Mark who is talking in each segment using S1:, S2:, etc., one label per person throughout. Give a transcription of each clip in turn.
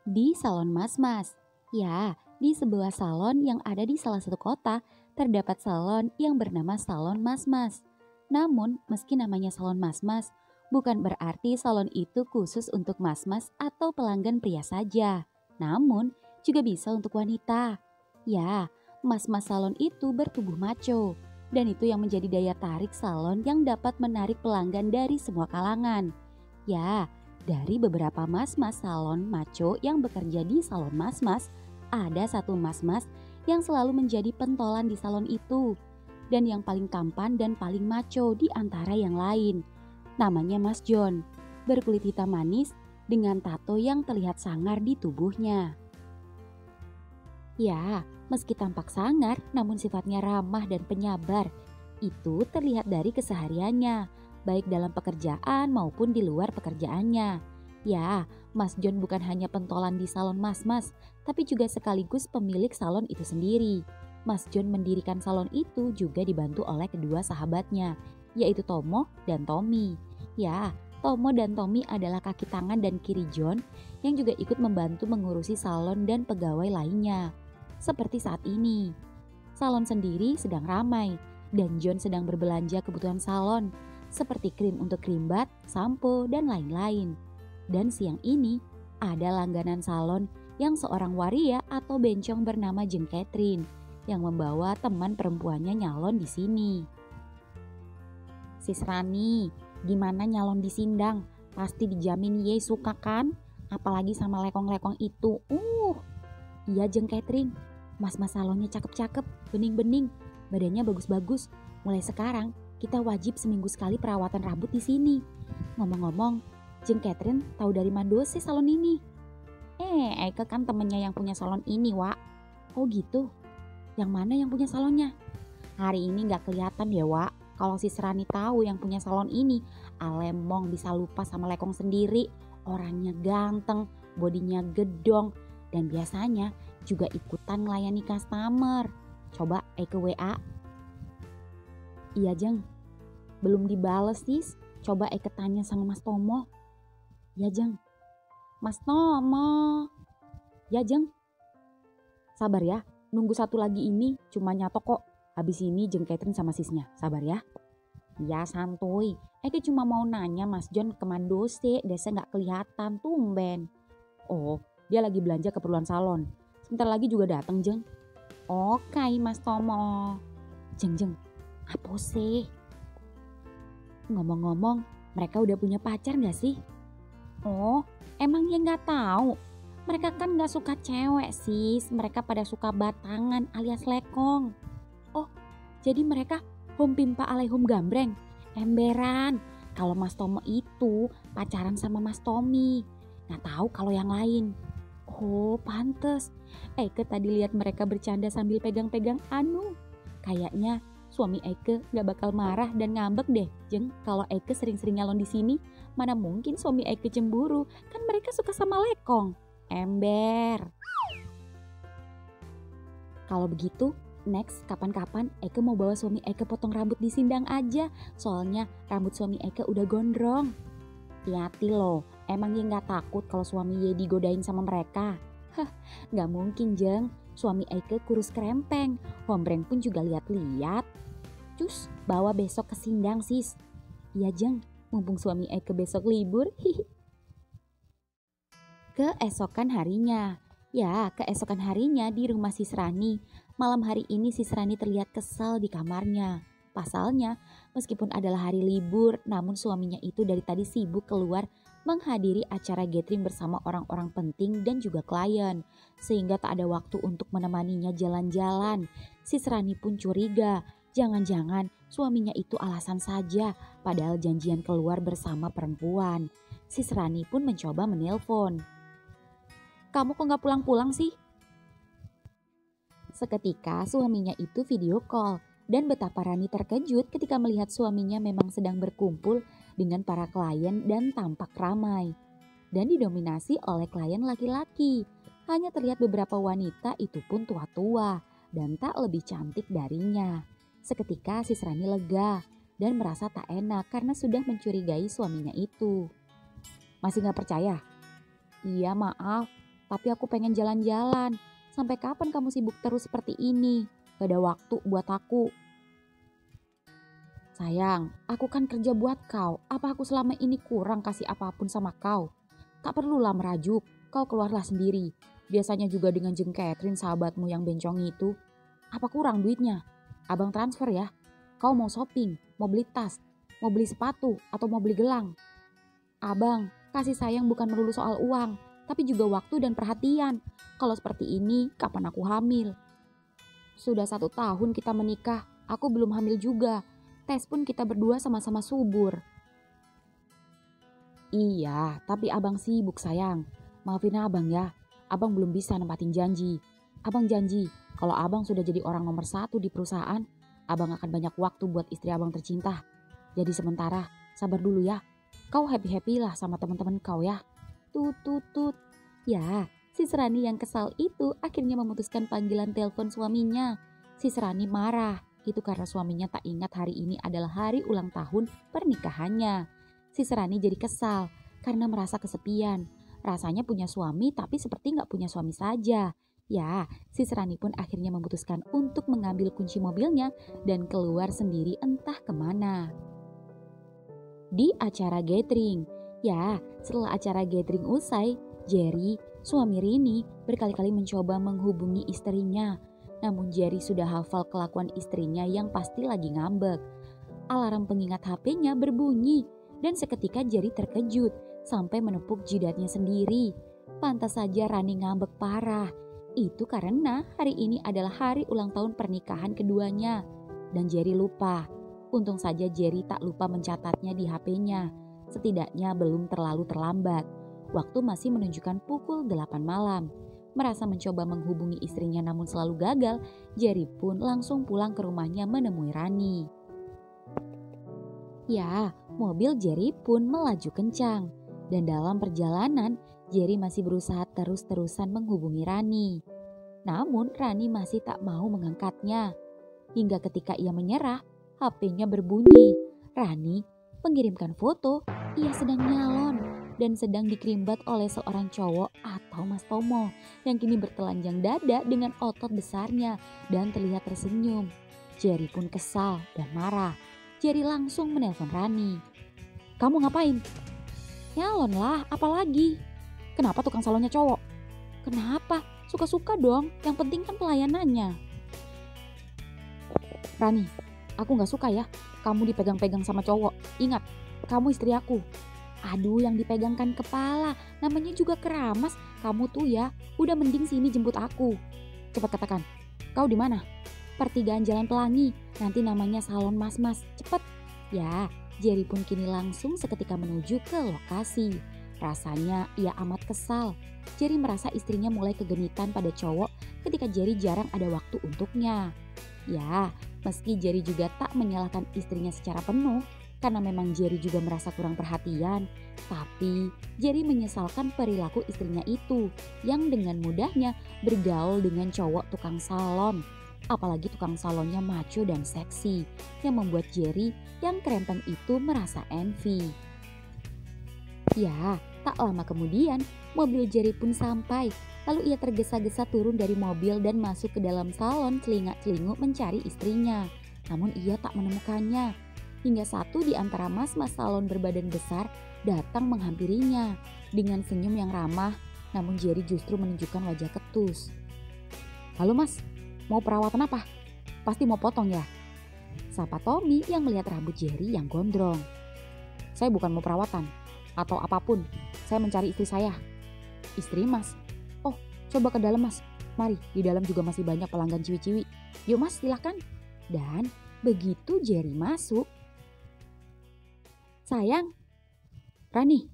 S1: Di salon mas-mas. Ya, di sebuah salon yang ada di salah satu kota, terdapat salon yang bernama salon mas-mas. Namun, meski namanya salon mas-mas, bukan berarti salon itu khusus untuk mas-mas atau pelanggan pria saja. Namun, juga bisa untuk wanita. Ya, mas-mas salon itu bertubuh maco. Dan itu yang menjadi daya tarik salon yang dapat menarik pelanggan dari semua kalangan. Ya, dari beberapa mas-mas salon maco yang bekerja di salon mas-mas, ada satu mas-mas yang selalu menjadi pentolan di salon itu. Dan yang paling tampan dan paling maco di antara yang lain. Namanya Mas John, berkulit hitam manis dengan tato yang terlihat sangar di tubuhnya. Ya, meski tampak sangar namun sifatnya ramah dan penyabar. Itu terlihat dari kesehariannya, baik dalam pekerjaan maupun di luar pekerjaannya. Ya, Mas John bukan hanya pentolan di salon mas-mas, tapi juga sekaligus pemilik salon itu sendiri. Mas John mendirikan salon itu juga dibantu oleh kedua sahabatnya, yaitu Tomo dan Tommy. Ya, Tomo dan Tommy adalah kaki tangan dan kiri John yang juga ikut membantu mengurusi salon dan pegawai lainnya. Seperti saat ini, salon sendiri sedang ramai dan John sedang berbelanja kebutuhan salon seperti krim untuk krimbat, sampo, dan lain-lain. Dan siang ini ada langganan salon yang seorang waria atau bencong bernama Jeng Catherine yang membawa teman perempuannya nyalon di sini. Sis Rani, gimana nyalon di Sindang? Pasti dijamin ye suka kan? Apalagi sama lekong-lekong itu. Iya Jeng Catherine, mas-mas salonnya cakep-cakep, bening-bening, badannya bagus-bagus. Mulai sekarang kita wajib seminggu sekali perawatan rambut di sini. Ngomong-ngomong, Jeng Catherine tahu dari mana sih salon ini? Eike kan temennya yang punya salon ini, Wak. Oh gitu? Yang mana yang punya salonnya? Hari ini gak kelihatan ya, Wak. Kalau si Serani tahu yang punya salon ini, Alemong bisa lupa sama lekong sendiri. Orangnya ganteng, bodinya gedong, dan biasanya juga ikutan melayani customer. Coba Eike WA. Iya Jeng, belum dibales sis. Coba Eike tanya sama Mas Tomo. Ya Jeng. Mas Tomo. Ya Jeng. Sabar ya, nunggu satu lagi ini cuma nyatok kok. Habis ini Jeng Catherine sama sisnya, sabar ya. Ya santuy, Eike cuma mau nanya Mas John kemana desa gak kelihatan, tumben. Oh, dia lagi belanja keperluan salon. Sebentar lagi juga datang Jeng. Oke Mas Tomo. Jeng, apa sih? Ngomong-ngomong, mereka udah punya pacar gak sih? Oh, emang ya gak tahu. Mereka kan gak suka cewek sis, mereka pada suka batangan alias lekong. Oh, jadi mereka home pimpa alehum gambreng, emberan. Kalau Mas Tomo itu pacaran sama Mas Tommy. Gak tahu kalau yang lain. Oh, pantes. Eike tadi lihat mereka bercanda sambil pegang-pegang anu. Kayaknya suami Eike gak bakal marah dan ngambek deh, Jeng. Kalau Eike sering-sering nyalon di sini, mana mungkin suami Eike cemburu? Kan mereka suka sama lekong, ember. Kalau begitu, next kapan-kapan Eike mau bawa suami Eike potong rambut di Sindang aja. Soalnya rambut suami Eike udah gondrong. Hati-hati loh, emang ye gak takut kalau suami ye digodain sama mereka? Gak mungkin Jeng, suami Eike kurus krempeng. Hombreng pun juga lihat-lihat. Cus, bawa besok ke Sindang sis. Iya Jeng, mumpung suami Eike besok libur. Keesokan harinya. Ya, keesokan harinya di rumah Sis Rani. Malam hari ini Sis Rani terlihat kesal di kamarnya. Pasalnya, meskipun adalah hari libur, namun suaminya itu dari tadi sibuk keluar menghadiri acara gathering bersama orang-orang penting dan juga klien. Sehingga tak ada waktu untuk menemaninya jalan-jalan. Sis Rani pun curiga, jangan-jangan suaminya itu alasan saja, padahal janjian keluar bersama perempuan. Sis Rani pun mencoba menelpon. Kamu kok gak pulang-pulang sih? Seketika suaminya itu video call dan betapa Rani terkejut ketika melihat suaminya memang sedang berkumpul dengan para klien dan tampak ramai. Dan didominasi oleh klien laki-laki. Hanya terlihat beberapa wanita itu pun tua-tua dan tak lebih cantik darinya. Seketika Sis Rani lega dan merasa tak enak karena sudah mencurigai suaminya itu. Masih gak percaya? Iya maaf. tapi aku pengen jalan-jalan. Sampai kapan kamu sibuk terus seperti ini? Gak ada waktu buat aku. Sayang, aku kan kerja buat kau. Apa aku selama ini kurang kasih apapun sama kau? Tak perlulah merajuk, kau keluarlah sendiri. Biasanya juga dengan Jeng Catherine sahabatmu yang bencong itu. Apa kurang duitnya? Abang transfer ya. Kau mau shopping, mau beli tas, mau beli sepatu, atau mau beli gelang? Abang, kasih sayang bukan melulu soal uang, tapi juga waktu dan perhatian. Kalau seperti ini, kapan aku hamil? Sudah 1 tahun kita menikah, aku belum hamil juga. Tes pun kita berdua sama-sama subur. Iya, tapi abang sibuk sayang. Maafin abang ya, abang belum bisa nempatin janji. Abang janji, kalau abang sudah jadi orang nomor 1 di perusahaan, abang akan banyak waktu buat istri abang tercinta. Jadi sementara, sabar dulu ya. Kau happy-happy lah sama teman-teman kau ya. Tut. Ya, si Serani yang kesal itu akhirnya memutuskan panggilan telepon suaminya. Si Serani marah. Itu karena suaminya tak ingat hari ini adalah hari ulang tahun pernikahannya. Si Serani jadi kesal karena merasa kesepian. Rasanya punya suami tapi seperti gak punya suami saja. Ya, si Serani pun akhirnya memutuskan untuk mengambil kunci mobilnya dan keluar sendiri entah kemana. Di acara gathering. Ya, setelah acara gathering usai, Jerry, suami Rini, berkali-kali mencoba menghubungi istrinya. Namun Jerry sudah hafal kelakuan istrinya yang pasti lagi ngambek. Alarm pengingat HP-nya berbunyi dan seketika Jerry terkejut sampai menepuk jidatnya sendiri. Pantas saja Rani ngambek parah. Itu karena hari ini adalah hari ulang tahun pernikahan keduanya. Dan Jerry lupa. Untung saja Jerry tak lupa mencatatnya di HP-nya. Setidaknya belum terlalu terlambat. Waktu masih menunjukkan pukul 8 malam. Merasa mencoba menghubungi istrinya namun selalu gagal, Jerry pun langsung pulang ke rumahnya menemui Rani. Ya, mobil Jerry pun melaju kencang. Dan dalam perjalanan, Jerry masih berusaha terus-terusan menghubungi Rani. Namun Rani masih tak mau mengangkatnya. Hingga ketika ia menyerah, HP-nya berbunyi. Rani mengirimkan foto, ia sedang nyalon dan sedang dikerimbat oleh seorang cowok atau Mas Tomo yang kini bertelanjang dada dengan otot besarnya dan terlihat tersenyum. Jerry pun kesal dan marah. Jerry langsung menelpon Rani. Kamu ngapain? Nyalon lah, apalagi? Kenapa tukang salonnya cowok? Kenapa? Suka-suka dong, yang penting kan pelayanannya. Rani, aku gak suka ya kamu dipegang-pegang sama cowok. Ingat, kamu istri aku. Aduh, yang dipegangkan kepala, namanya juga keramas. Kamu tuh ya, udah mending sini jemput aku. Cepat katakan, kau di mana? Pertigaan Jalan Pelangi, nanti namanya salon mas-mas. Cepet. Ya, Jerry pun kini langsung seketika menuju ke lokasi. Rasanya ia amat kesal. Jerry merasa istrinya mulai kegenitan pada cowok ketika Jerry jarang ada waktu untuknya. Ya, meski Jerry juga tak menyalahkan istrinya secara penuh, karena memang Jerry juga merasa kurang perhatian, tapi Jerry menyesalkan perilaku istrinya itu yang dengan mudahnya bergaul dengan cowok tukang salon. Apalagi tukang salonnya macho dan seksi yang membuat Jerry yang kerempeng itu merasa envy. Ya, tak lama kemudian mobil Jerry pun sampai. Lalu ia tergesa-gesa turun dari mobil dan masuk ke dalam salon celingak-celinguk mencari istrinya. Namun ia tak menemukannya. Hingga satu di antara mas-mas salon berbadan besar datang menghampirinya dengan senyum yang ramah, namun Jerry justru menunjukkan wajah ketus. Halo mas, mau perawatan apa? Pasti mau potong ya? Sapa Tommy yang melihat rambut Jerry yang gondrong. Saya bukan mau perawatan atau apapun, saya mencari istri saya. Istri mas? Oh, coba ke dalam mas. Mari, di dalam juga masih banyak pelanggan ciwi-ciwi. Yuk mas, silakan. Dan begitu Jerry masuk, sayang, Rani,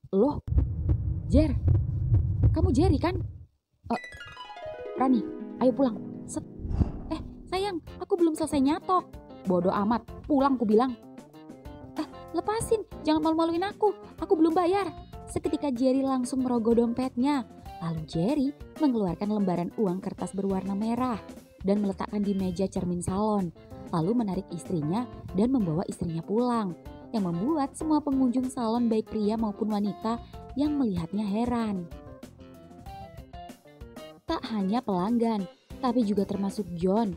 S1: loh, Jer, kamu Jerry kan? Rani, ayo pulang. Set. Sayang, aku belum selesai nyatok. Bodoh amat, pulang ku bilang. Lepasin, jangan malu-maluin aku belum bayar. Seketika Jerry langsung merogoh dompetnya. Lalu Jerry mengeluarkan lembaran uang kertas berwarna merah dan meletakkan di meja cermin salon. Lalu menarik istrinya dan membawa istrinya pulang. Yang membuat semua pengunjung salon baik pria maupun wanita yang melihatnya heran. Tak hanya pelanggan, tapi juga termasuk John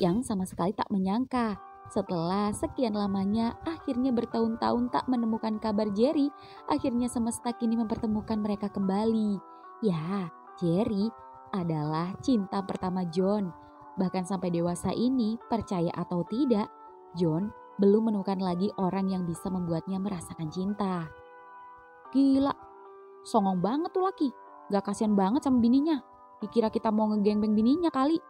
S1: yang sama sekali tak menyangka. Setelah sekian lamanya, akhirnya bertahun-tahun tak menemukan kabar Jerry, akhirnya semesta kini mempertemukan mereka kembali. Ya, Jerry adalah cinta pertama John. Bahkan sampai dewasa ini, percaya atau tidak, John belum menemukan lagi orang yang bisa membuatnya merasakan cinta. Gila, songong banget tuh laki. Gak kasihan banget sama bininya. Dikira kita mau ngegengbeng bininya kali.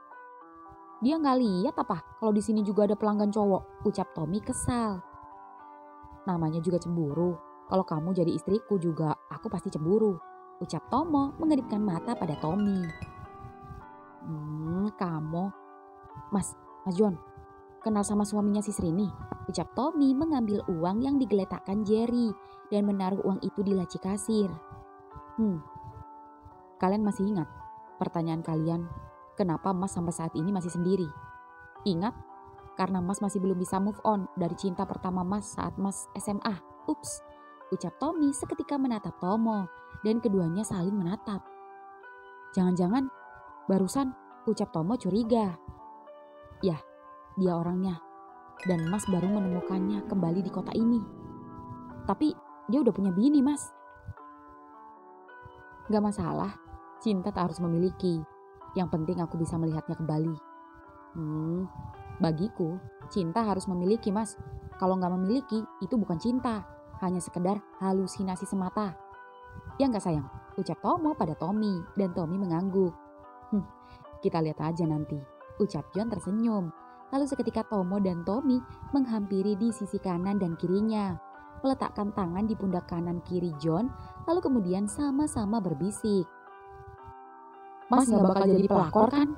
S1: Dia nggak lihat apa kalau di sini juga ada pelanggan cowok, ucap Tommy kesal. Namanya juga cemburu. Kalau kamu jadi istriku juga, aku pasti cemburu, ucap Tomo mengedipkan mata pada Tommy. Kamu, Mas John, kenal sama suaminya si Srini, ucap Tommy mengambil uang yang digeletakkan Jerry dan menaruh uang itu di laci kasir. Kalian masih ingat pertanyaan kalian? Kenapa Mas sampai saat ini masih sendiri? Ingat? Karena Mas masih belum bisa move on dari cinta pertama Mas saat Mas SMA. Ups, ucap Tommy seketika menatap Tomo dan keduanya saling menatap. Jangan-jangan barusan, ucap Tomo curiga. Yah, dia orangnya. Dan Mas baru menemukannya kembali di kota ini. Tapi dia udah punya bini, Mas. Gak masalah, cinta tak harus memiliki. Yang penting aku bisa melihatnya kembali. Bagiku, cinta harus memiliki, Mas. Kalau gak memiliki, itu bukan cinta. Hanya sekedar halusinasi semata. Ya gak sayang? Ucap Tomo pada Tommy, dan Tommy mengangguk. Kita lihat aja nanti, ucap John tersenyum. Lalu seketika Tomo dan Tommy menghampiri di sisi kanan dan kirinya. Meletakkan tangan di pundak kanan kiri John, lalu kemudian sama-sama berbisik. Mas gak bakal jadi pelakor kan?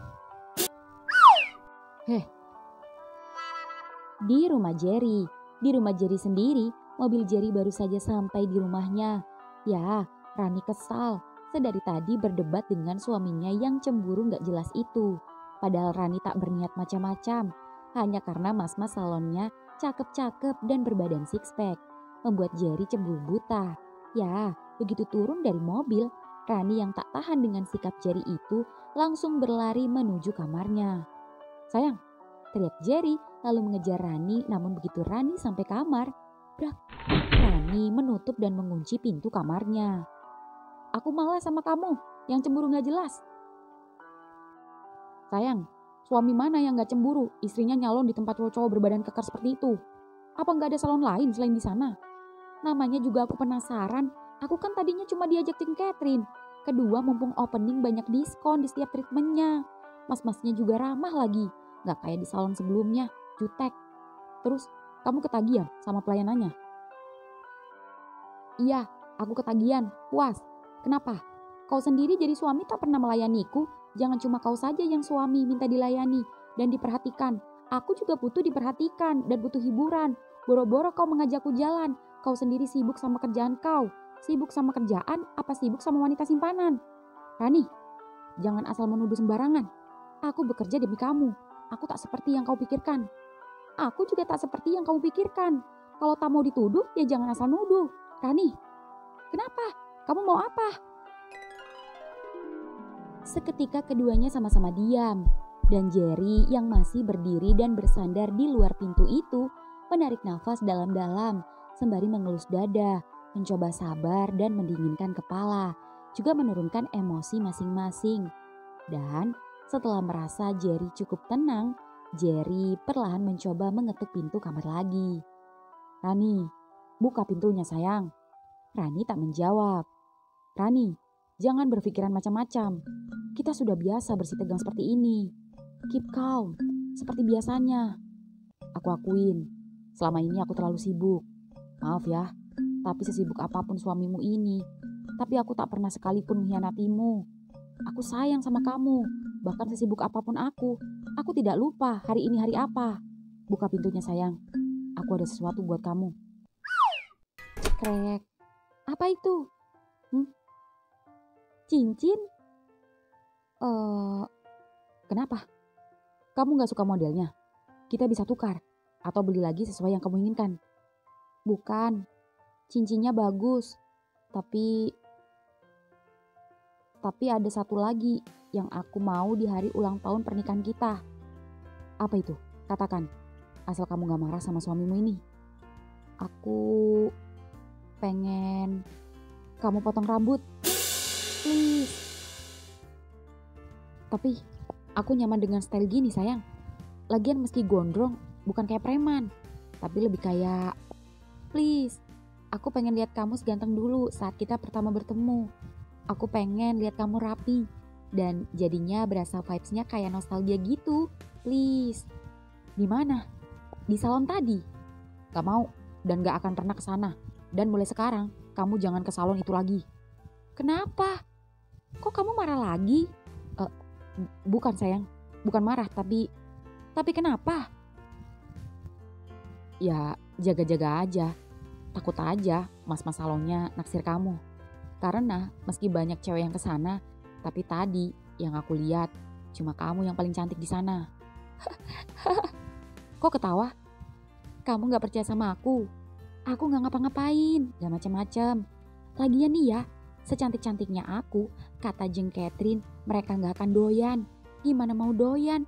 S1: Di rumah Jerry sendiri, mobil Jerry baru saja sampai di rumahnya. Ya, Rani kesal, sedari tadi berdebat dengan suaminya yang cemburu gak jelas itu. Padahal Rani tak berniat macam-macam, hanya karena mas-mas salonnya cakep-cakep dan berbadan six pack, membuat Jerry cemburu buta. Ya, begitu turun dari mobil, Rani yang tak tahan dengan sikap Jerry itu langsung berlari menuju kamarnya. Sayang, teriak Jerry lalu mengejar Rani, namun begitu Rani sampai kamar, brak, Rani menutup dan mengunci pintu kamarnya. Aku malah sama kamu yang cemburu gak jelas. Sayang, suami mana yang gak cemburu istrinya nyalon di tempat cowok berbadan kekar seperti itu? Apa gak ada salon lain selain di sana? Namanya juga aku penasaran. Aku kan tadinya cuma diajak Tim Catherine. Kedua, mumpung opening banyak diskon di setiap treatmentnya. Mas-masnya juga ramah lagi. Gak kayak di salon sebelumnya, jutek. Terus, kamu ketagihan sama pelayanannya? Iya, aku ketagihan. Puas. Kenapa? Kau sendiri jadi suami tak pernah melayaniku. Jangan cuma kau saja yang suami minta dilayani dan diperhatikan. Aku juga butuh diperhatikan dan butuh hiburan. Boro-boro kau mengajakku jalan. Kau sendiri sibuk sama kerjaan kau. Sibuk sama kerjaan apa sibuk sama wanita simpanan? Rani, jangan asal menuduh sembarangan. Aku bekerja demi kamu. Aku tak seperti yang kau pikirkan. Aku juga tak seperti yang kamu pikirkan. Kalau tak mau dituduh, ya jangan asal nuduh. Rani, kenapa? Kamu mau apa? Seketika keduanya sama-sama diam. Dan Jerry yang masih berdiri dan bersandar di luar pintu itu menarik nafas dalam-dalam sembari mengelus dada, mencoba sabar dan mendinginkan kepala, juga menurunkan emosi masing-masing. Dan setelah merasa Jerry cukup tenang, Jerry perlahan mencoba mengetuk pintu kamar lagi. Rani, buka pintunya sayang. Rani tak menjawab. Rani, jangan berpikiran macam-macam. Kita sudah biasa bersih tegang seperti ini. Keep calm, seperti biasanya. Aku akuin, selama ini aku terlalu sibuk. Maaf ya, tapi sesibuk apapun suamimu ini, tapi aku tak pernah sekalipun mengkhianatimu. Aku sayang sama kamu, bahkan sesibuk apapun aku tidak lupa hari ini hari apa. Buka pintunya sayang, aku ada sesuatu buat kamu. Cekrek, apa itu? Cincin? Kenapa? Kamu gak suka modelnya? Kita bisa tukar, atau beli lagi sesuai yang kamu inginkan. Bukan, cincinnya bagus, tapi ada satu lagi. yang aku mau di hari ulang tahun pernikahan kita. Apa itu? Katakan, asal kamu gak marah sama suamimu ini. Aku pengen kamu potong rambut. Please. Tapi aku nyaman dengan style gini sayang. Lagian meski gondrong, bukan kayak preman. Tapi lebih kayak, please. Aku pengen lihat kamu seganteng dulu saat kita pertama bertemu. Aku pengen lihat kamu rapi. Dan jadinya berasa vibes-nya kayak nostalgia gitu. Please. Di mana? Di salon tadi. Gak mau dan gak akan pernah ke sana. Dan mulai sekarang, kamu jangan ke salon itu lagi. Kenapa? Kok kamu marah lagi? Bukan sayang, bukan marah tapi kenapa? Ya jaga-jaga aja, takut aja mas-mas salonnya naksir kamu. Karena meski banyak cewek yang kesana, tapi tadi yang aku lihat cuma kamu yang paling cantik di sana. Kok ketawa? Kamu gak percaya sama aku? Aku gak ngapa-ngapain, gak macam-macam. Lagian nih ya, secantik-cantiknya aku, kata Jeng Catherine, mereka gak akan doyan. Gimana mau doyan?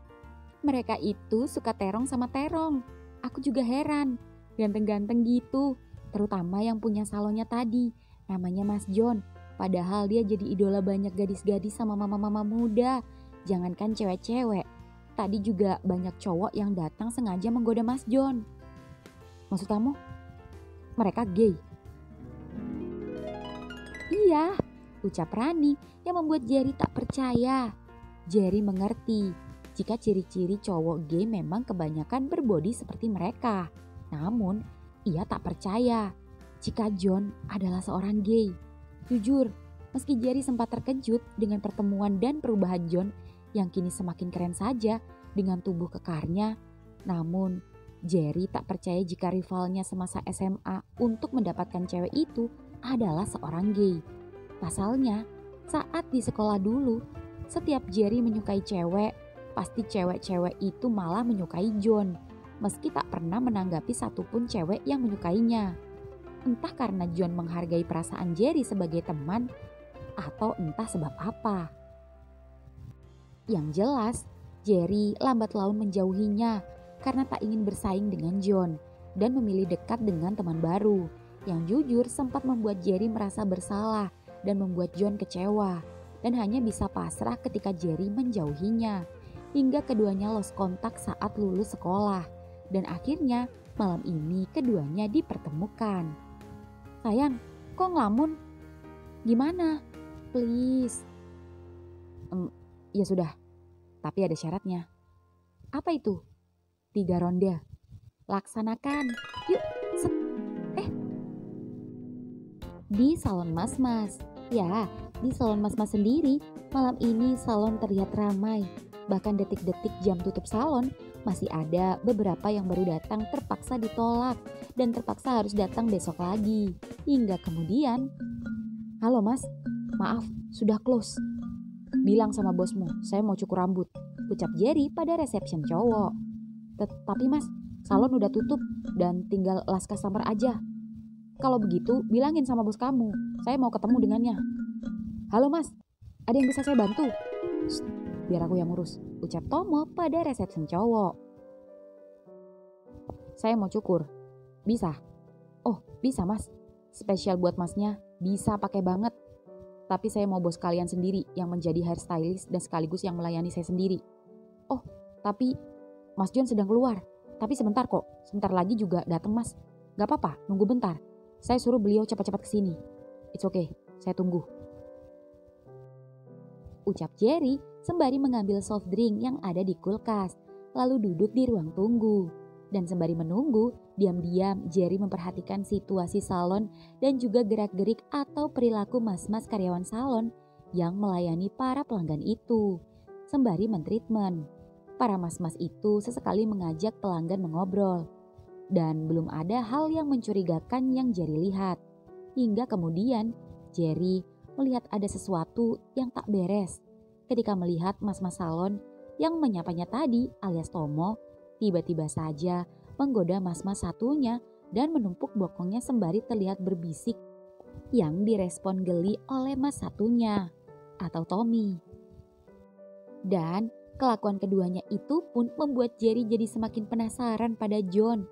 S1: Mereka itu suka terong sama terong. Aku juga heran, ganteng-ganteng gitu. Terutama yang punya salonnya tadi, namanya Mas John. Padahal dia jadi idola banyak gadis-gadis sama mama-mama muda. Jangankan cewek-cewek, tadi juga banyak cowok yang datang sengaja menggoda Mas John. Maksud kamu? Mereka gay? Iya, ucap Rani yang membuat Jerry tak percaya. Jerry mengerti jika ciri-ciri cowok gay memang kebanyakan berbodi seperti mereka. Namun, ia tak percaya jika John adalah seorang gay. Jujur, meski Jerry sempat terkejut dengan pertemuan dan perubahan John yang kini semakin keren saja dengan tubuh kekarnya, namun Jerry tak percaya jika rivalnya semasa SMA untuk mendapatkan cewek itu adalah seorang gay. Pasalnya, saat di sekolah dulu, setiap Jerry menyukai cewek, pasti cewek-cewek itu malah menyukai John, meski tak pernah menanggapi satupun cewek yang menyukainya. Entah karena John menghargai perasaan Jerry sebagai teman, atau entah sebab apa. Yang jelas, Jerry lambat laun menjauhinya karena tak ingin bersaing dengan John dan memilih dekat dengan teman baru yang jujur sempat membuat Jerry merasa bersalah dan membuat John kecewa dan hanya bisa pasrah ketika Jerry menjauhinya hingga keduanya lost kontak saat lulus sekolah dan akhirnya malam ini keduanya dipertemukan. Sayang, kok ngelamun? Gimana? Please. Ya sudah, tapi ada syaratnya. Apa itu? 3 ronde. Laksanakan. Yuk. Di salon mas-mas. Ya, di salon mas-mas sendiri. Malam ini salon terlihat ramai. Bahkan detik-detik jam tutup salon, masih ada beberapa yang baru datang terpaksa ditolak dan terpaksa harus datang besok lagi. Hingga kemudian, halo mas, maaf sudah close. Bilang sama bosmu, saya mau cukur rambut, ucap Jerry pada resepsi cowok. Tapi mas, salon udah tutup dan tinggal last customer aja. Kalau begitu, bilangin sama bos kamu, saya mau ketemu dengannya. Halo mas, ada yang bisa saya bantu? Shh, biar aku yang ngurus, ucap Tomo pada resepsi cowok. Saya mau cukur, bisa? Oh, bisa mas, spesial buat masnya, bisa pakai banget. Tapi saya mau bos kalian sendiri yang menjadi hairstylist dan sekaligus yang melayani saya sendiri. Oh, tapi Mas John sedang keluar. Tapi sebentar kok, sebentar lagi juga datang mas. Gak apa-apa, nunggu bentar. Saya suruh beliau cepat-cepat kesini. It's okay, saya tunggu. Ucap Jerry sembari mengambil soft drink yang ada di kulkas. Lalu duduk di ruang tunggu. Dan sembari menunggu, diam-diam Jerry memperhatikan situasi salon dan juga gerak-gerik atau perilaku mas-mas karyawan salon yang melayani para pelanggan itu. Sembari mentreatment. Para mas-mas itu sesekali mengajak pelanggan mengobrol. Dan belum ada hal yang mencurigakan yang Jerry lihat. Hingga kemudian Jerry melihat ada sesuatu yang tak beres. Ketika melihat mas-mas salon yang menyapanya tadi alias Tomo, tiba-tiba saja menggoda mas-mas satunya dan menumpuk bokongnya sembari terlihat berbisik yang direspon geli oleh mas satunya atau Tommy. Dan kelakuan keduanya itu pun membuat Jerry jadi semakin penasaran pada John.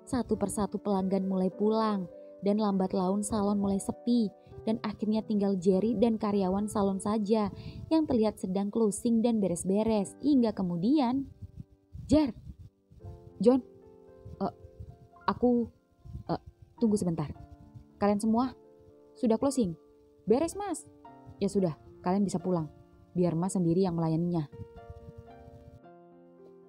S1: Satu persatu pelanggan mulai pulang dan lambat laun salon mulai sepi. Dan akhirnya tinggal Jerry dan karyawan salon saja yang terlihat sedang closing dan beres-beres. Hingga kemudian, Jer, John, aku tunggu sebentar. Kalian semua sudah closing? Beres mas? Ya sudah, kalian bisa pulang. Biar mas sendiri yang melayaninya.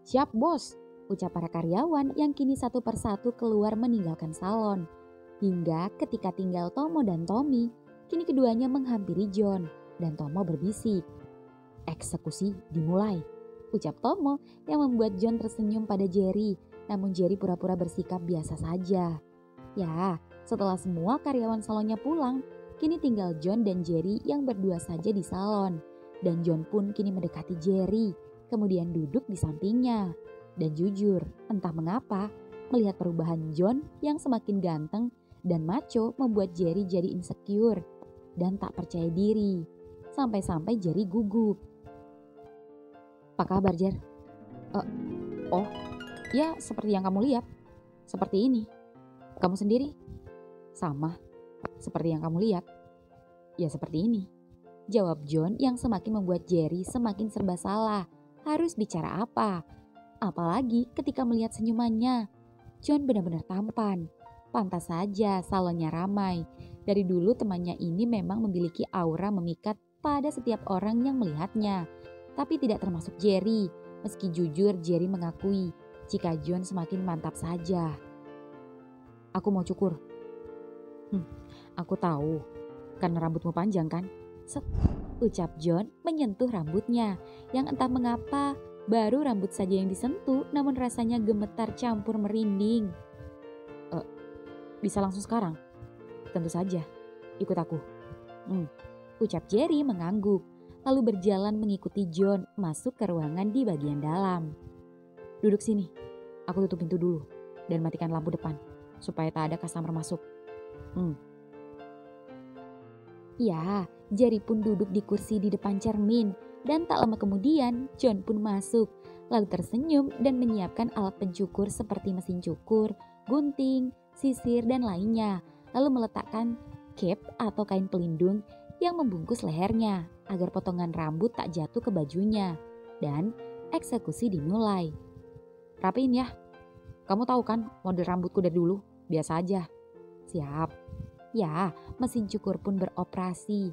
S1: Siap bos, ucap para karyawan yang kini satu persatu keluar meninggalkan salon. Hingga ketika tinggal Tomo dan Tommy, kini keduanya menghampiri John dan Tomo berbisik. Eksekusi dimulai, ucap Tomo yang membuat John tersenyum pada Jerry. Namun Jerry pura-pura bersikap biasa saja. Ya, setelah semua karyawan salonnya pulang, kini tinggal John dan Jerry yang berdua saja di salon. Dan John pun kini mendekati Jerry, kemudian duduk di sampingnya. Dan jujur, entah mengapa, melihat perubahan John yang semakin ganteng dan macho membuat Jerry jadi insecure dan tak percaya diri. Sampai-sampai Jerry gugup. Apa kabar, Jer? Oh, ya seperti yang kamu lihat. Seperti ini. Kamu sendiri? Sama, seperti yang kamu lihat. Ya seperti ini. Jawab John yang semakin membuat Jerry semakin serba salah. Harus bicara apa? Apalagi ketika melihat senyumannya. John benar-benar tampan. Pantas saja salonnya ramai. Dari dulu temannya ini memang memiliki aura memikat pada setiap orang yang melihatnya. Tapi tidak termasuk Jerry. Meski jujur Jerry mengakui jika John semakin mantap saja. Aku mau cukur. Aku tahu, karena rambutmu panjang kan? Set, ucap John menyentuh rambutnya. Yang entah mengapa baru rambut saja yang disentuh namun rasanya gemetar campur merinding. Bisa langsung sekarang? Tentu saja, ikut aku. Ucap Jerry mengangguk, lalu berjalan mengikuti John masuk ke ruangan di bagian dalam. Duduk sini, aku tutup pintu dulu dan matikan lampu depan, supaya tak ada customer masuk. Ya, Jerry pun duduk di kursi di depan cermin, dan tak lama kemudian John pun masuk, lalu tersenyum dan menyiapkan alat pencukur seperti mesin cukur, gunting, sisir, dan lainnya. Lalu meletakkan cape atau kain pelindung yang membungkus lehernya agar potongan rambut tak jatuh ke bajunya. Dan eksekusi dimulai. Rapiin ya. Kamu tahu kan model rambutku dari dulu? Biasa aja. Siap. Ya, mesin cukur pun beroperasi.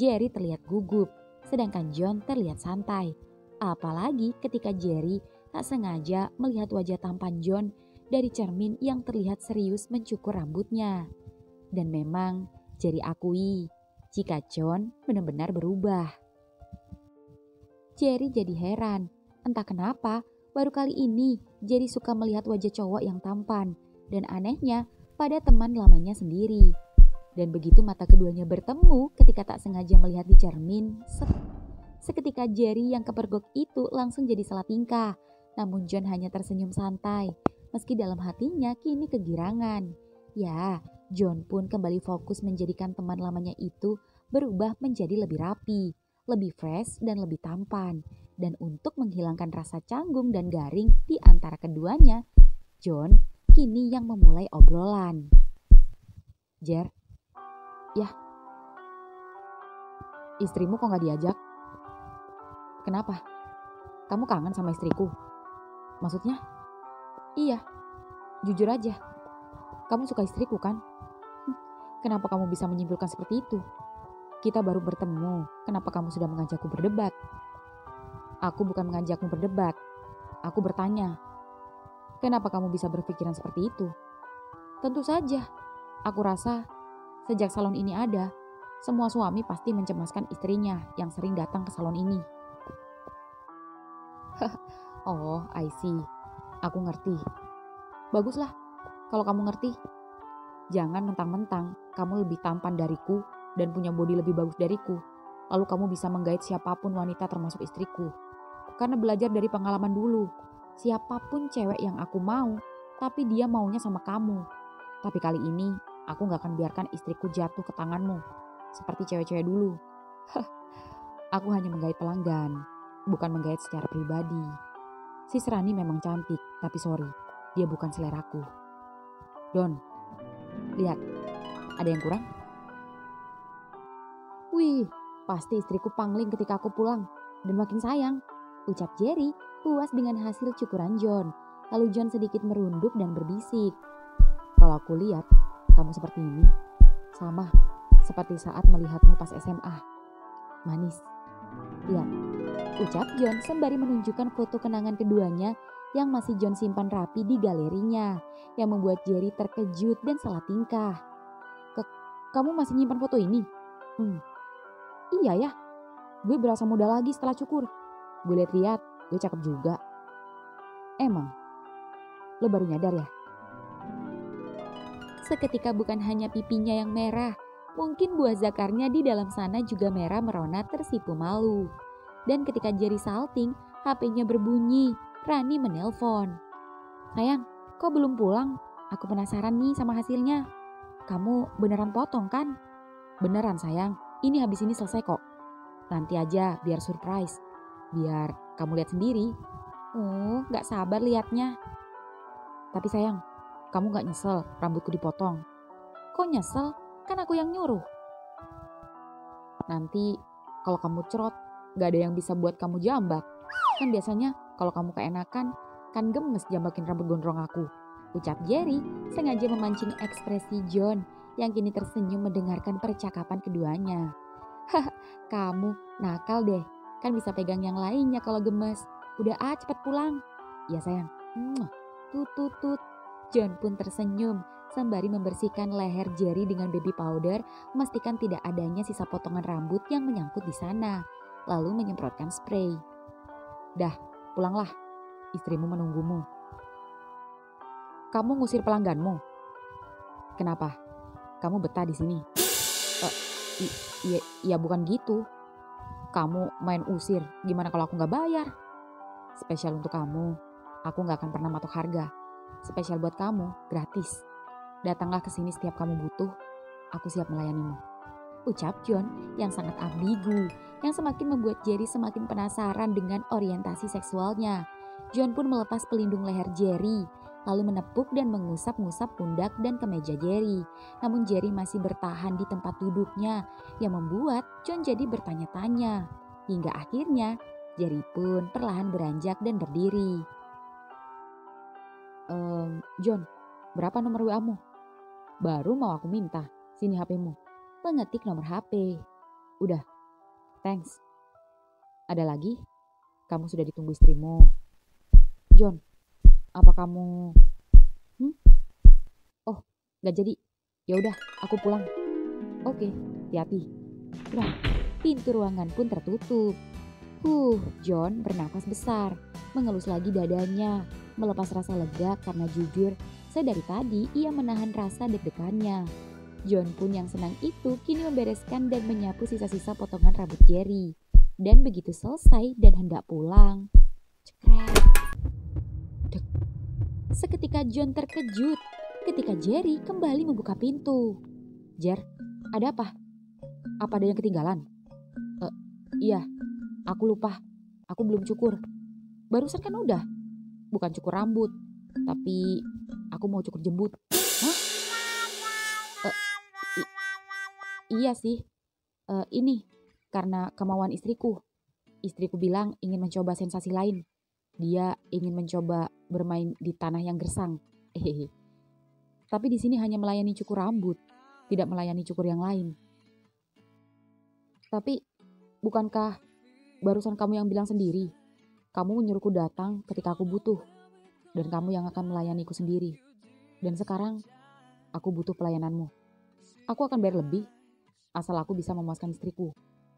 S1: Jerry terlihat gugup, sedangkan John terlihat santai. Apalagi ketika Jerry tak sengaja melihat wajah tampan John dari cermin yang terlihat serius mencukur rambutnya. Dan memang Jerry akui jika John benar-benar berubah. Jerry jadi heran, entah kenapa baru kali ini Jerry suka melihat wajah cowok yang tampan dan anehnya pada teman lamanya sendiri. Dan begitu mata keduanya bertemu ketika tak sengaja melihat di cermin, seketika Jerry yang kepergok itu langsung jadi salah tingkah. Namun John hanya tersenyum santai, meski dalam hatinya kini kegirangan. Ya, John pun kembali fokus menjadikan teman lamanya itu berubah menjadi lebih rapi, lebih fresh dan lebih tampan. Dan untuk menghilangkan rasa canggung dan garing di antara keduanya, John kini yang memulai obrolan. Jer, ya, istrimu kok gak diajak? Kenapa? Kamu kangen sama istriku? Maksudnya? Iya, jujur aja. Kamu suka istriku kan? Kenapa kamu bisa menyimpulkan seperti itu? Kita baru bertemu, kenapa kamu sudah mengajakku berdebat? Aku bukan mengajakmu berdebat. Aku bertanya, kenapa kamu bisa berpikiran seperti itu? Tentu saja, aku rasa sejak salon ini ada, semua suami pasti mencemaskan istrinya yang sering datang ke salon ini. Oh, I see. Aku ngerti. Baguslah, kalau kamu ngerti. Jangan mentang-mentang kamu lebih tampan dariku dan punya bodi lebih bagus dariku, lalu kamu bisa menggait siapapun wanita termasuk istriku. Karena belajar dari pengalaman dulu, siapapun cewek yang aku mau, tapi dia maunya sama kamu. Tapi kali ini, aku gak akan biarkan istriku jatuh ke tanganmu, seperti cewek-cewek dulu. Aku hanya menggait pelanggan. bukan menggait secara pribadi. Si Serani memang cantik, tapi sorry, dia bukan seleraku. Don, lihat, ada yang kurang? Wih, pasti istriku pangling ketika aku pulang dan makin sayang, ucap Jerry puas dengan hasil cukuran John. Lalu John sedikit merunduk dan berbisik. Kalau aku lihat, kamu seperti ini, sama seperti saat melihatmu pas SMA. Manis. Lihat, ucap John sembari menunjukkan foto kenangan keduanya yang masih John simpan rapi di galerinya, yang membuat Jerry terkejut dan salah tingkah. Kamu masih nyimpan foto ini? Iya ya, gue berasa muda lagi setelah cukur. Gue lihat-lihat, gue cakep juga. Emang, lo baru nyadar ya? Seketika bukan hanya pipinya yang merah, mungkin buah zakarnya di dalam sana juga merah merona tersipu malu. Dan ketika Jerry salting, HP-nya berbunyi. Rani menelpon. Sayang, kok belum pulang? Aku penasaran nih sama hasilnya. Kamu beneran potong kan? Beneran sayang, ini habis ini selesai kok. Nanti aja biar surprise. Biar kamu lihat sendiri. Oh, gak sabar liatnya. Tapi sayang, kamu gak nyesel rambutku dipotong? Kok nyesel? Kan aku yang nyuruh. Nanti kalau kamu cerot, gak ada yang bisa buat kamu jambak. Kan biasanya kalau kamu keenakan, kan gemes jambakin rambut gondrong aku. Ucap Jerry sengaja memancing ekspresi John yang kini tersenyum mendengarkan percakapan keduanya. Haha, kamu nakal deh. Kan bisa pegang yang lainnya kalau gemes. Udah cepet pulang. Ya sayang. Tut. John pun tersenyum sembari membersihkan leher Jerry dengan baby powder, memastikan tidak adanya sisa potongan rambut yang menyangkut di sana. Lalu menyemprotkan spray. Dah, pulanglah. Istrimu menunggumu. Kamu ngusir pelangganmu. Kenapa? Kamu betah di sini? Iya bukan gitu. Kamu main usir. Gimana kalau aku gak bayar? Spesial untuk kamu. Aku gak akan pernah matok harga. Spesial buat kamu, gratis. Datanglah ke sini setiap kamu butuh. Aku siap melayanimu. Ucap John yang sangat ambigu, yang semakin membuat Jerry semakin penasaran dengan orientasi seksualnya. John pun melepas pelindung leher Jerry, lalu menepuk dan mengusap-ngusap pundak dan kemeja Jerry. Namun Jerry masih bertahan di tempat duduknya, yang membuat John jadi bertanya-tanya. Hingga akhirnya Jerry pun perlahan beranjak dan berdiri. John, berapa nomor WA-mu? Baru mau aku minta, sini HP-mu. Mengetik nomor HP. Udah, thanks. Ada lagi? Kamu sudah ditunggu istrimu. John, apa kamu... Oh, gak jadi. Ya udah, aku pulang. Oke, hati-hati. Nah, pintu ruangan pun tertutup. John bernafas besar, mengelus lagi dadanya, melepas rasa lega karena jujur, sedari tadi ia menahan rasa deg-degannya. John pun yang senang itu kini membereskan dan menyapu sisa-sisa potongan rambut Jerry. Dan begitu selesai dan hendak pulang, cekrek. Dek. Seketika John terkejut ketika Jerry kembali membuka pintu. Jer, ada apa? Apa ada yang ketinggalan? Iya, aku lupa. Aku belum cukur. Barusan kan udah. Bukan cukur rambut, tapi aku mau cukur jembut. Hah? Iya sih, ini karena kemauan istriku. Istriku bilang ingin mencoba sensasi lain. Dia ingin mencoba bermain di tanah yang gersang. Tapi di sini hanya melayani cukur rambut, tidak melayani cukur yang lain. Tapi bukankah barusan kamu yang bilang sendiri, kamu menyuruhku datang ketika aku butuh, dan kamu yang akan melayaniku sendiri. Dan sekarang aku butuh pelayananmu. Aku akan bayar lebih. Asal aku bisa memuaskan istriku.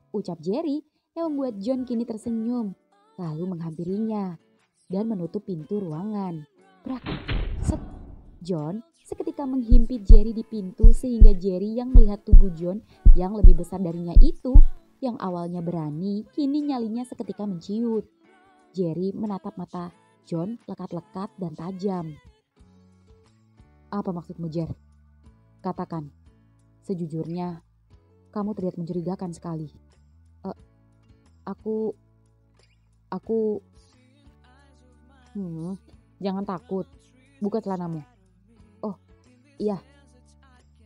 S1: Ucap Jerry yang membuat John kini tersenyum. Lalu menghampirinya dan menutup pintu ruangan. Brak, set. John seketika menghimpit Jerry di pintu sehingga Jerry yang melihat tubuh John yang lebih besar darinya itu, yang awalnya berani, kini nyalinya seketika menciut. Jerry menatap mata John lekat-lekat dan tajam. Apa maksudmu, Jer? Katakan. Sejujurnya, kamu terlihat mencurigakan sekali. Aku... jangan takut. Buka celanamu. Oh, iya.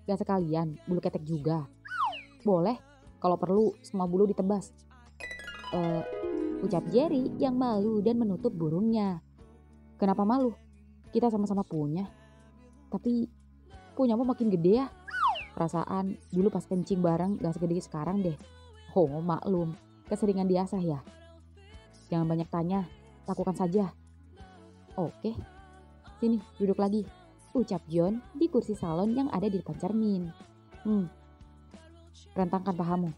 S1: Gak sekalian, bulu ketek juga. Boleh, kalau perlu semua bulu ditebas. Ucap Jerry yang malu dan menutup burungnya. Kenapa malu? Kita sama-sama punya. Tapi punyamu makin gede ya. Perasaan dulu pas kencing bareng gak segede sekarang deh. Oh maklum, keseringan diasah ya. Jangan banyak tanya, lakukan saja. Oke, sini duduk lagi. Ucap John di kursi salon yang ada di depan cermin. Rentangkan pahamu.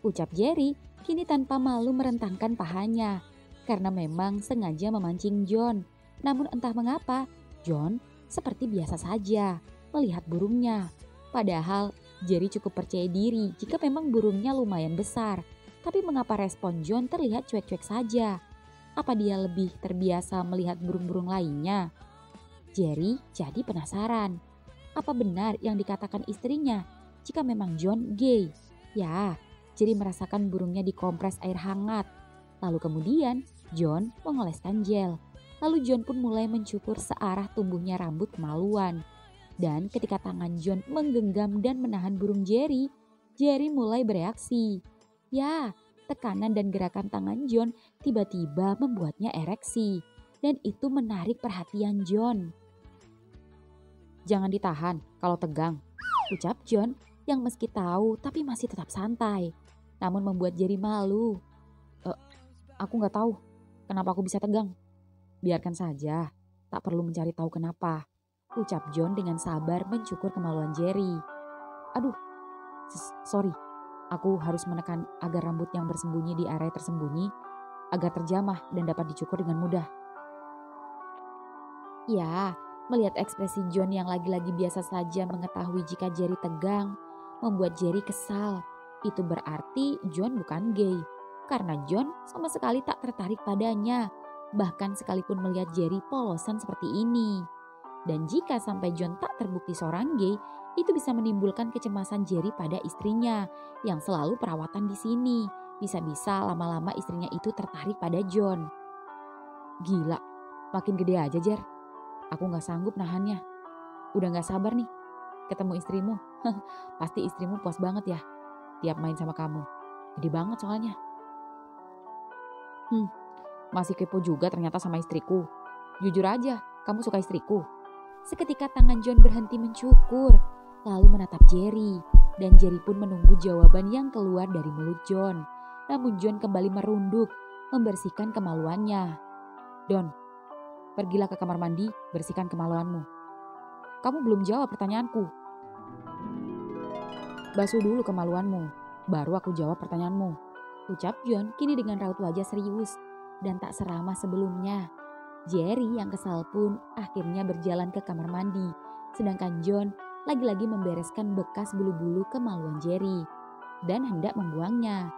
S1: Ucap Jerry kini tanpa malu merentangkan pahanya. Karena memang sengaja memancing John. Namun entah mengapa, John seperti biasa saja melihat burungnya. Padahal Jerry cukup percaya diri jika memang burungnya lumayan besar. Tapi mengapa respon John terlihat cuek-cuek saja? Apa dia lebih terbiasa melihat burung-burung lainnya? Jerry jadi penasaran. Apa benar yang dikatakan istrinya jika memang John gay? Ya, Jerry merasakan burungnya dikompres air hangat. Lalu kemudian John mengoleskan gel. Lalu John pun mulai mencukur searah tumbuhnya rambut kemaluan. Dan ketika tangan John menggenggam dan menahan burung Jerry, Jerry mulai bereaksi. Ya, tekanan dan gerakan tangan John tiba-tiba membuatnya ereksi. Dan itu menarik perhatian John. Jangan ditahan kalau tegang, ucap John yang meski tahu tapi masih tetap santai. Namun membuat Jerry malu. Aku gak tahu kenapa aku bisa tegang. Biarkan saja, tak perlu mencari tahu kenapa. Ucap John dengan sabar mencukur kemaluan Jerry. Aduh, sorry. Aku harus menekan agar rambut yang bersembunyi di area tersembunyi agar terjamah dan dapat dicukur dengan mudah. Ya, melihat ekspresi John yang lagi-lagi biasa saja mengetahui jika Jerry tegang, membuat Jerry kesal. Itu berarti John bukan gay. Karena John sama sekali tak tertarik padanya. Bahkan sekalipun melihat Jerry polosan seperti ini. Dan jika sampai John tak terbukti seorang gay, itu bisa menimbulkan kecemasan Jerry pada istrinya yang selalu perawatan di sini. Bisa-bisa lama-lama istrinya itu tertarik pada John. Gila, makin gede aja Jer. Aku gak sanggup nahannya. Udah gak sabar nih ketemu istrimu. Pasti istrimu puas banget ya tiap main sama kamu. Gede banget soalnya. Masih kepo juga ternyata sama istriku. Jujur aja, kamu suka istriku? Seketika tangan John berhenti mencukur, lalu menatap Jerry. Dan Jerry pun menunggu jawaban yang keluar dari mulut John. Namun John kembali merunduk, membersihkan kemaluannya. Don, pergilah ke kamar mandi, bersihkan kemaluanmu. Kamu belum jawab pertanyaanku. Basuh dulu kemaluanmu, baru aku jawab pertanyaanmu. Ucap John kini dengan raut wajah serius dan tak seramah sebelumnya. Jerry yang kesal pun akhirnya berjalan ke kamar mandi. Sedangkan John lagi-lagi membereskan bekas bulu-bulu kemaluan Jerry dan hendak membuangnya.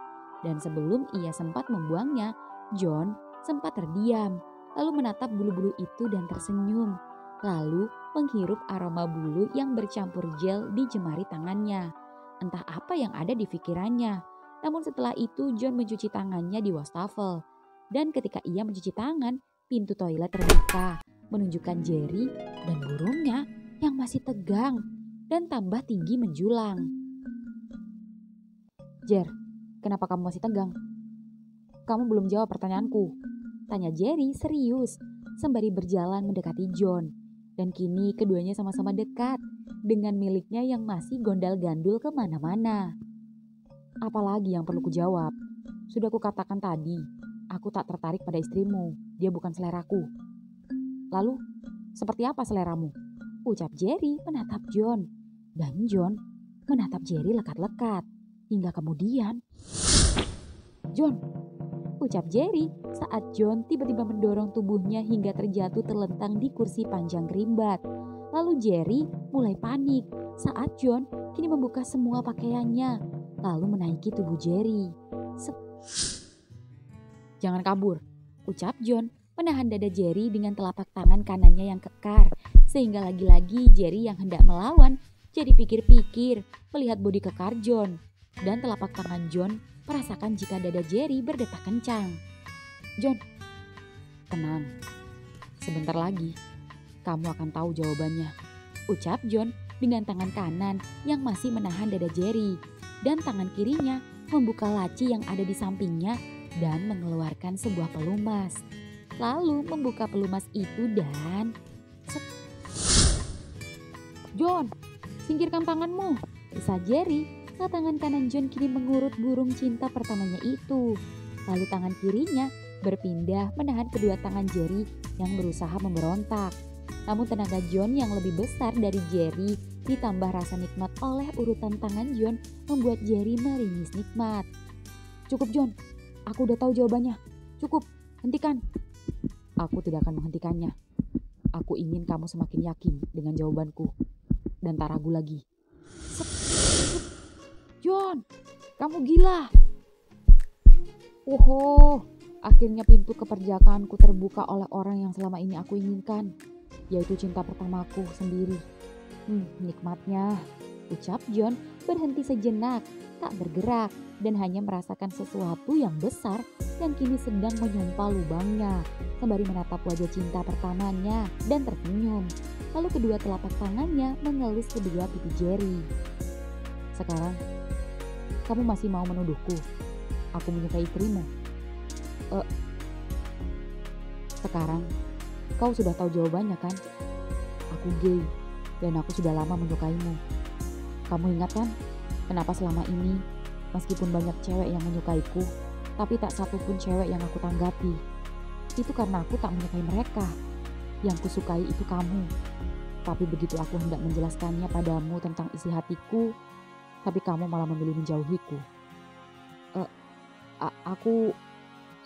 S1: Dan sebelum ia sempat membuangnya, John sempat terdiam. Lalu menatap bulu-bulu itu dan tersenyum. Lalu menghirup aroma bulu yang bercampur gel di jemari tangannya. Entah apa yang ada di pikirannya. Namun setelah itu John mencuci tangannya di wastafel. Dan ketika ia mencuci tangan, pintu toilet terbuka. Menunjukkan Jerry dan burungnya yang masih tegang dan tambah tinggi menjulang. Jer, kenapa kamu masih tegang? Kamu belum jawab pertanyaanku. Tanya Jerry serius sembari berjalan mendekati John. Dan kini keduanya sama-sama dekat dengan miliknya yang masih gondal-gandul kemana-mana. Apalagi yang perlu kujawab? Sudah kukatakan tadi, aku tak tertarik pada istrimu. Dia bukan seleraku. Lalu, seperti apa seleramu? Ucap Jerry menatap John. Dan John menatap Jerry lekat-lekat. Hingga kemudian, John, ucap Jerry saat John tiba-tiba mendorong tubuhnya hingga terjatuh terlentang di kursi panjang kerimbat. Lalu Jerry mulai panik saat John kini membuka semua pakaiannya. Lalu menaiki tubuh Jerry. Jangan kabur, ucap John menahan dada Jerry dengan telapak tangan kanannya yang kekar. Sehingga lagi-lagi Jerry yang hendak melawan jadi pikir-pikir melihat bodi kekar John. dan telapak tangan John merasakan jika dada Jerry berdetak kencang. "John, tenang. Sebentar lagi kamu akan tahu jawabannya," ucap John dengan tangan kanan yang masih menahan dada Jerry dan tangan kirinya membuka laci yang ada di sampingnya dan mengeluarkan sebuah pelumas. Lalu membuka pelumas itu dan "John, singkirkan tanganmu," desah Jerry saat tangan kanan John kini mengurut burung cinta pertamanya itu. Lalu tangan kirinya berpindah menahan kedua tangan Jerry yang berusaha memberontak. Namun tenaga John yang lebih besar dari Jerry ditambah rasa nikmat oleh urutan tangan John membuat Jerry meringis nikmat. "Cukup John, aku udah tahu jawabannya. Cukup, hentikan." "Aku tidak akan menghentikannya. Aku ingin kamu semakin yakin dengan jawabanku dan tak ragu lagi." "John, kamu gila." "Oho, akhirnya pintu keperjakaanku terbuka oleh orang yang selama ini aku inginkan, yaitu cinta pertamaku sendiri. Nikmatnya," ucap John berhenti sejenak, tak bergerak dan hanya merasakan sesuatu yang besar yang kini sedang menyumpal lubangnya, sembari menatap wajah cinta pertamanya dan tersenyum. Lalu kedua telapak tangannya mengelus kedua pipi Jerry. "Sekarang, kamu masih mau menuduhku aku menyukai istrimu? Sekarang, kau sudah tahu jawabannya kan? Aku gay dan aku sudah lama menyukaimu. Kamu ingat kan kenapa selama ini meskipun banyak cewek yang menyukaiku, tapi tak satupun cewek yang aku tanggapi? Itu karena aku tak menyukai mereka. Yang kusukai itu kamu. Tapi begitu aku hendak menjelaskannya padamu tentang isi hatiku, tapi kamu malah memilih menjauhiku. Aku...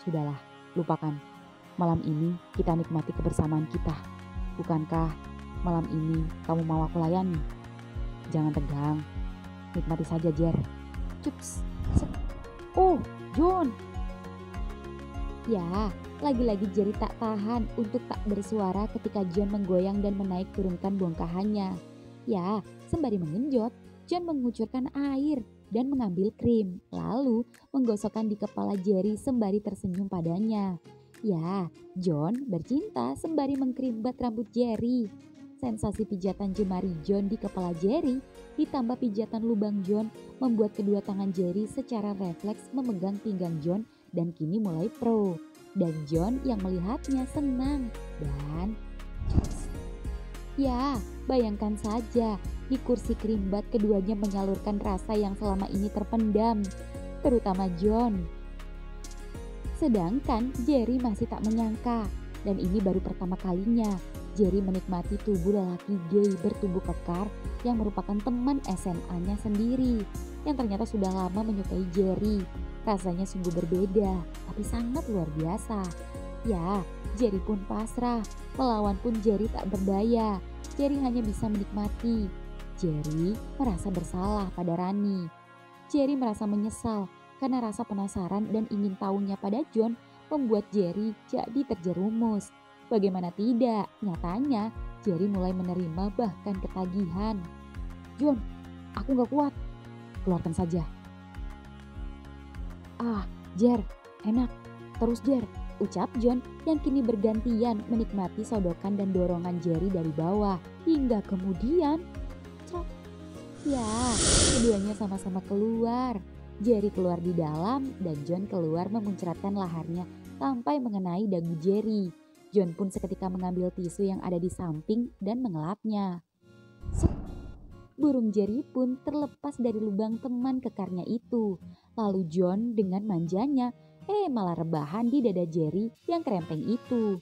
S1: Sudahlah, lupakan. Malam ini kita nikmati kebersamaan kita. Bukankah malam ini kamu mau aku layani? Jangan tegang. Nikmati saja, Jer." "Cups. Oh, John." Ya, lagi-lagi Jerry tak tahan untuk tak bersuara ketika John menggoyang dan menaik turunkan bongkahannya. Ya, sembari mengenjot, John mengucurkan air dan mengambil krim, lalu menggosokkan di kepala Jerry sembari tersenyum padanya. Ya, John bercinta sembari mengkerimbat rambut Jerry. Sensasi pijatan jemari John di kepala Jerry ditambah pijatan lubang John membuat kedua tangan Jerry secara refleks memegang pinggang John dan kini mulai pro. Dan John yang melihatnya senang dan... Ya, bayangkan saja di kursi kerimbat keduanya menyalurkan rasa yang selama ini terpendam, terutama John. Sedangkan Jerry masih tak menyangka, dan ini baru pertama kalinya Jerry menikmati tubuh lelaki gay bertubuh kekar yang merupakan teman SMA-nya sendiri, yang ternyata sudah lama menyukai Jerry. Rasanya sungguh berbeda, tapi sangat luar biasa. Ya, Jerry pun pasrah, melawan pun Jerry tak berdaya. Jerry hanya bisa menikmati. Jerry merasa bersalah pada Rani. Jerry merasa menyesal karena rasa penasaran dan ingin tahunya pada John membuat Jerry jadi terjerumus. Bagaimana tidak, nyatanya Jerry mulai menerima bahkan ketagihan. "John, aku gak kuat. Keluarkan saja." Jer, enak. Terus Jer, ucap John yang kini bergantian menikmati sodokan dan dorongan Jerry dari bawah. Hingga kemudian, ya, keduanya sama-sama keluar. Jerry keluar di dalam dan John keluar memuncratkan laharnya sampai mengenai dagu Jerry. John pun seketika mengambil tisu yang ada di samping dan mengelapnya. Burung Jerry pun terlepas dari lubang teman kekarnya itu. Lalu John dengan manjanya malah rebahan di dada Jerry yang kerempeng itu.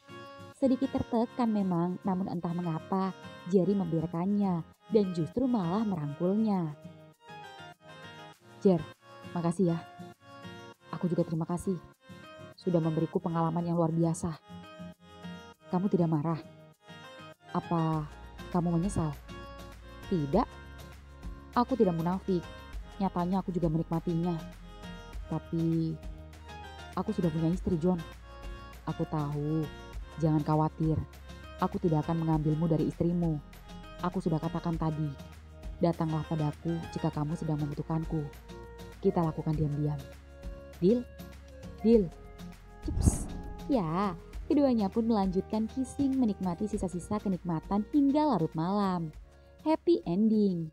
S1: Sedikit tertekan memang, namun entah mengapa Jerry membiarkannya dan justru malah merangkulnya. "Jer, makasih ya. Aku juga terima kasih. Sudah memberiku pengalaman yang luar biasa. Kamu tidak marah? Apa kamu menyesal?" "Tidak. Aku tidak munafik. Nyatanya aku juga menikmatinya. Tapi aku sudah punya istri, John. Aku tahu. Jangan khawatir. Aku tidak akan mengambilmu dari istrimu. Aku sudah katakan tadi. Datanglah padaku jika kamu sedang membutuhkanku. Kita lakukan diam-diam. Deal? Deal? Ups. Ya, keduanya pun melanjutkan kissing menikmati sisa-sisa kenikmatan hingga larut malam. Happy ending.